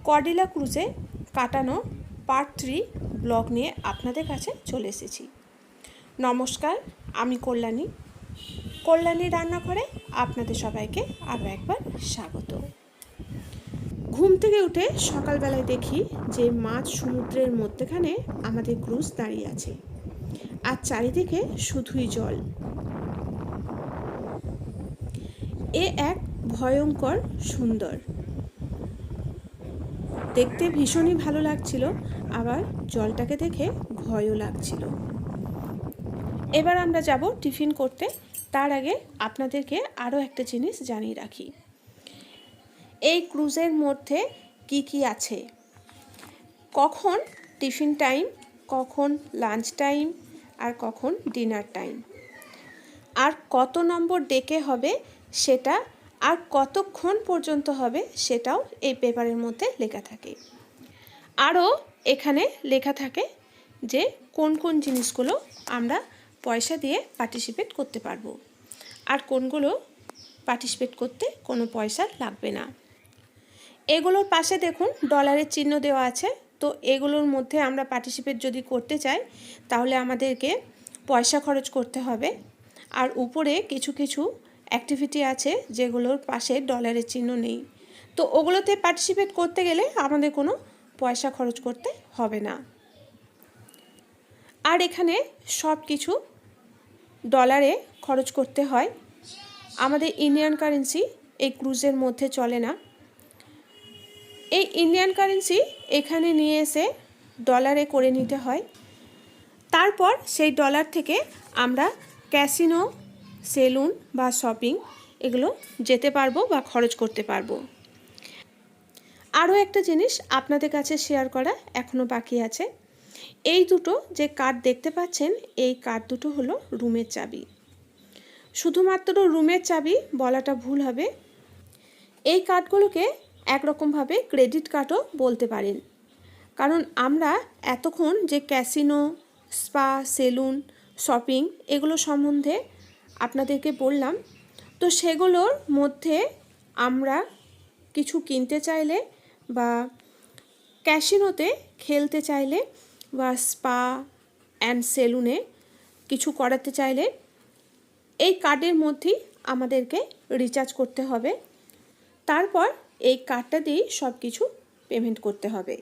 কর্ডেলা ক্রুজে কাটানো part 3 blog নিয়ে আপনাদের কাছে চলে এসেছি। নমস্কার, আমি কল্যাণী রান্নাঘরে আপনাদের সবাইকে আরও একবার স্বাগত। ঘুম থেকে উঠে সকালবেলায় দেখি যে মাঝ সমুদ্রের মধ্যেখানে আমাদের ক্রুজ দাঁড়িয়ে আছে, আর চারিদিকে শুধুই জল। এ এক ভয়ঙ্কর সুন্দর, দেখতে ভীষণই ভালো লাগছিল, আবার জলটাকে দেখে ভয়ও লাগছিল। এবার আমরা যাব টিফিন করতে। তার আগে আপনাদেরকে আরও একটা জিনিস জানিয়ে রাখি, এই ক্রুজের মধ্যে কি কি আছে, কখন টিফিন টাইম, কখন লাঞ্চ টাইম, আর কখন ডিনার টাইম, আর কত নম্বর ডেকে হবে সেটা, আর কতক্ষণ পর্যন্ত হবে সেটাও এই পেপারের মধ্যে লেখা থাকে। আরও এখানে লেখা থাকে যে কোন কোন জিনিসগুলো আমরা পয়সা দিয়ে পার্টিসিপেট করতে পারবো, আর কোনগুলো পার্টিসিপেট করতে কোনো পয়সা লাগবে না। এগুলোর পাশে দেখুন ডলারের চিহ্ন দেওয়া আছে। তো এগুলোর মধ্যে আমরা পার্টিসিপেট যদি করতে চাই তাহলে আমাদেরকে পয়সা খরচ করতে হবে। আর উপরে কিছু কিছু অ্যাক্টিভিটি আছে যেগুলোর পাশে ডলারের চিহ্ন নেই, তো ওগুলোতে পার্টিসিপেট করতে গেলে আমাদের কোনো পয়সা খরচ করতে হবে না। আর এখানে সব কিছু ডলারে খরচ করতে হয়। আমাদের ইন্ডিয়ান কারেন্সি এই ক্রুজের মধ্যে চলে না। এই ইন্ডিয়ান কারেন্সি এখানে নিয়ে এসে ডলারে করে নিতে হয়। তারপর সেই ডলার থেকে আমরা ক্যাসিনো, সেলুন বা শপিং এগুলো যেতে পারবো বা খরচ করতে পারবো। আরও একটা জিনিস আপনাদের কাছে শেয়ার করা এখনও বাকি আছে। এই দুটো যে কার্ড দেখতে পাচ্ছেন, এই কার্ড দুটো হলো রুমের চাবি। শুধুমাত্র রুমের চাবি বলাটা ভুল হবে। এই কার্ডগুলোকে একরকমভাবে ক্রেডিট কার্ডও বলতে পারেন, কারণ আমরা এতক্ষণ যে ক্যাসিনো, স্পা, সেলুন, শপিং এগুলো সম্বন্ধে আপনাদেরকে বললাম, তো সেগুলোর মধ্যে আমরা কিছু কিনতে চাইলে বা ক্যাসিনোতে খেলতে চাইলে বা স্পা অ্যান্ড সেলুনে কিছু করাতে চাইলে এই কার্ডের মধ্যেই আমাদেরকে রিচার্জ করতে হবে। তারপর এই কার্ডটা দিয়েই সব কিছু পেমেন্ট করতে হবে।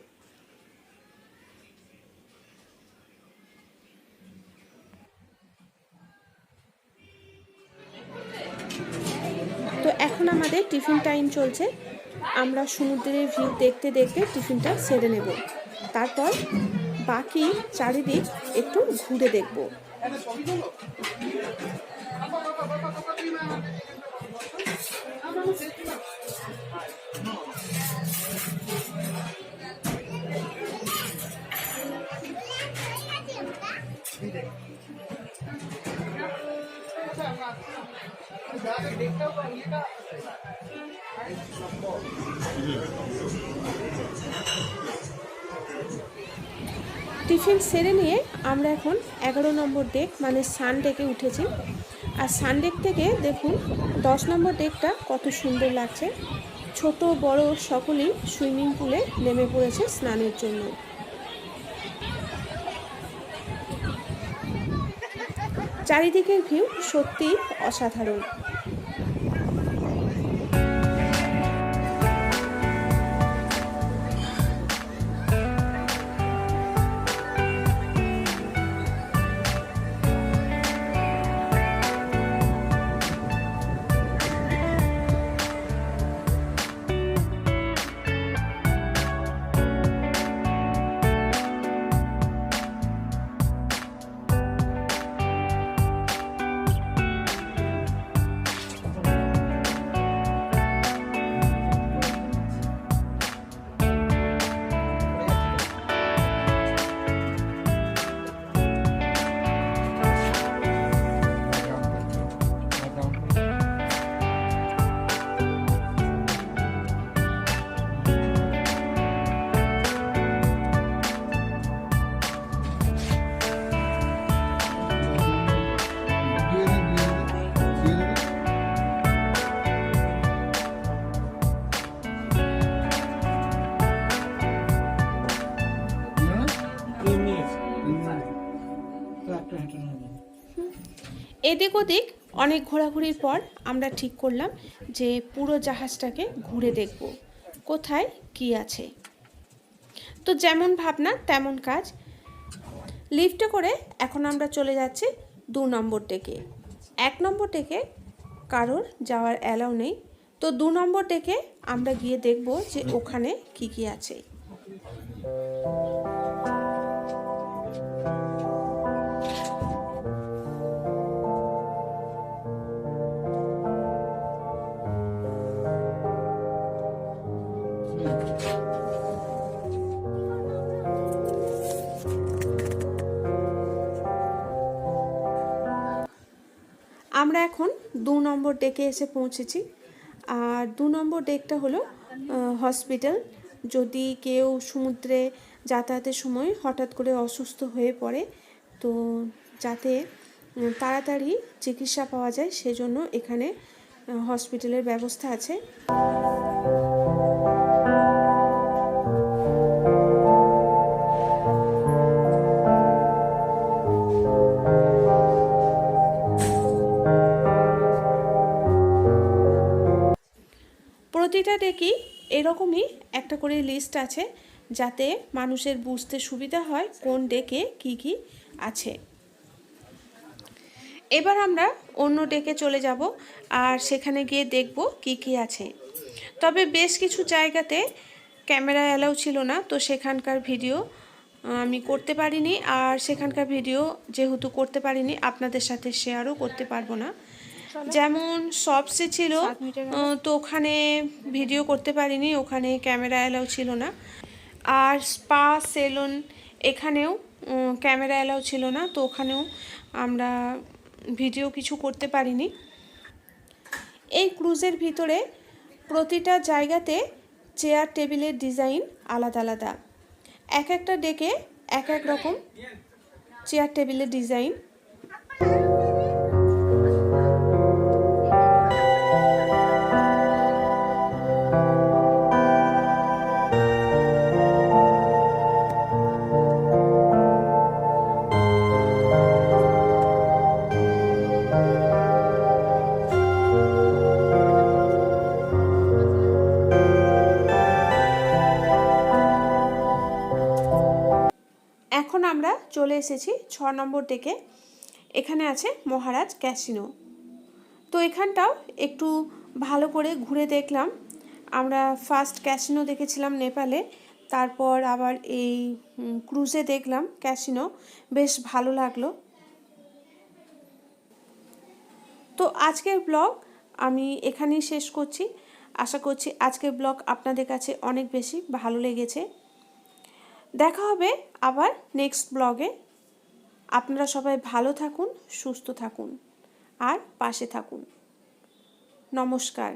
তো এখন আমাদের টিফিন টাইম চলছে। আমরা সমুদ্রের ভিউ দেখতে দেখতে টিফিনটা সেরে নেব, তারপর বাকি চারিদিক একটু ঘুরে দেখব। টিফিন সেরে নিয়ে আমরা এখন 11 নম্বর ডেক মানে সান ডেকে উঠেছি। আর সান ডেক থেকে দেখুন 10 নম্বর ডেকটা কত সুন্দর লাগছে। ছোট বড় সকলেই সুইমিং পুলে নেমে পড়েছে স্নানের জন্য। চারিদিকের ভিউ সত্যিই অসাধারণ। এদিক ওদিক অনেক ঘোরাঘুরির পর আমরা ঠিক করলাম যে পুরো জাহাজটাকে ঘুরে দেখব কোথায় কি আছে। তো যেমন ভাবনা তেমন কাজ। লিফটে করে এখন আমরা চলে যাচ্ছি 2 নম্বর ডেকে। 1 নম্বর ডেকে কারোর যাওয়ার অ্যালাউ নেই, তো 2 নম্বর ডেকে আমরা গিয়ে দেখব যে ওখানে কি কি আছে। আমরা এখন 2 নম্বর ডেকে এসে পৌঁছেছি। আর 2 নম্বর ডেকটা হলো হসপিটাল। যদি কেউ সমুদ্রে যাতায়াতের সময় হঠাৎ করে অসুস্থ হয়ে পড়ে, তো যাতে তাড়াতাড়ি চিকিৎসা পাওয়া যায় সেজন্য এখানে হসপিটালের ব্যবস্থা আছে। প্রতিটা ডেকেই এরকমই একটা করে লিস্ট আছে, যাতে মানুষের বুঝতে সুবিধা হয় কোন ডেকে কি কি আছে। এবার আমরা অন্য ডেকে চলে যাব আর সেখানে গিয়ে দেখব কি কি আছে। তবে বেশ কিছু জায়গাতে ক্যামেরা অ্যালাউ ছিল না, তো সেখানকার ভিডিও আমি করতে পারিনি। আর সেখানকার ভিডিও যেহেতু করতে পারিনি, আপনাদের সাথে শেয়ারও করতে পারবো না। যেমন শপসে ছিল, তো ওখানে ভিডিও করতে পারিনি, ওখানে ক্যামেরা অ্যালাউ ছিল না। আর স্পা সেলুন এখানেও ক্যামেরা অ্যালাউ ছিল না, তো ওখানেও আমরা ভিডিও কিছু করতে পারিনি। এই ক্রুজের ভিতরে প্রতিটা জায়গাতে চেয়ার টেবিলের ডিজাইন আলাদা আলাদা। এক একটা ডেকে এক এক রকম চেয়ার টেবিলের ডিজাইন। এখন আমরা চলে এসেছি 6 নম্বর ডেকে। এখানে আছে মহারাজ ক্যাসিনো। তো এখানটাও একটু ভালো করে ঘুরে দেখলাম। আমরা ফার্স্ট ক্যাসিনো দেখেছিলাম নেপালে, তারপর আবার এই ক্রুজে দেখলাম ক্যাসিনো, বেশ ভালো লাগলো। তো আজকের ব্লগ আমি এখানেই শেষ করছি। আশা করছি আজকের ব্লগ আপনাদের কাছে অনেক বেশি ভালো লেগেছে। দেখা হবে আবার নেক্সট ব্লগে। আপনারা সবাই ভালো থাকুন, সুস্থ থাকুন আর পাশে থাকুন। নমস্কার।